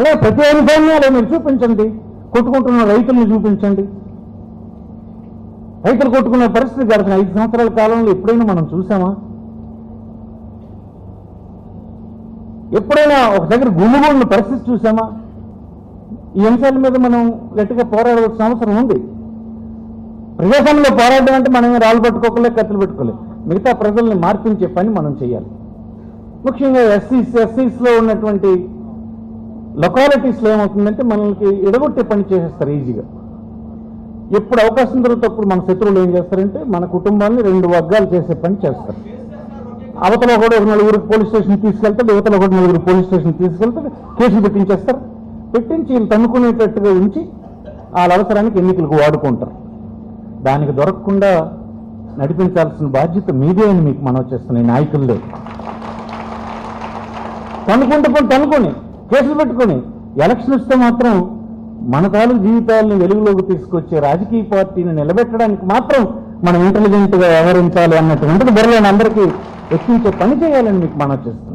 అలా ప్రతి అంశాన్ని మీరు చూపించండి. కొట్టుకుంటున్న రైతుల్ని చూపించండి. రైతులు కొట్టుకునే పరిస్థితి గడిచిన 5 సంవత్సరాల కాలంలో ఎప్పుడైనా మనం చూసామా? ఎప్పుడైనా ఒక దగ్గర గుమిగూడిన పరిస్థితి చూసామా? ఈ అంశాల మీద మనం గట్టిగా పోరాడాల్సిన అవసరం ఉంది. ప్రజాస్వామ్యంలో పోరాడడం అంటే మనం రాళ్ళు పట్టుకోకలే, కత్తులు పెట్టుకోలే. మిగతా ప్రజల్ని మార్పించే పని మనం చేయాలి. ముఖ్యంగా ఎస్సీస్లో ఉన్నటువంటి లొకాలిటీస్లో ఏమవుతుందంటే మనకి ఎడగొట్టే పని చేసేస్తారు ఈజీగా. ఎప్పుడు అవకాశం దొరికినప్పుడు మన శత్రువులు ఏం చేస్తారంటే మన కుటుంబాన్ని 2 వర్గాలు చేసే పని చేస్తారు. అవతల కూడా ఒక 4 పోలీస్ స్టేషన్ తీసుకెళ్తాడు, యువతలో కూడా 4 పోలీస్ స్టేషన్ తీసుకెళ్తాడు, కేసులు పెట్టించేస్తారు. పెట్టించి తన్నుకునేటట్టుగా ఉంచి వాళ్ళ అవసరానికి ఎన్నికలకు వాడుకుంటారు. దానికి దొరకకుండా నడిపించాల్సిన బాధ్యత మీదే అని మీకు మనవి చేస్తున్నాయి. నాయకులే తన్నుకొని కేసులు పెట్టుకొని ఎలక్షన్ వస్తే మాత్రం మన తాలూకు జీవితాలను వెలుగులోకి తీసుకొచ్చే రాజకీయ పార్టీని నిలబెట్టడానికి మాత్రం మనం ఇంటెలిజెంట్గా వ్యవహరించాలి అన్నటువంటిది బుర్రలోని అందరికీ ఎక్కించే పని చేయాలని మీకు మనవి చేస్తున్నాం.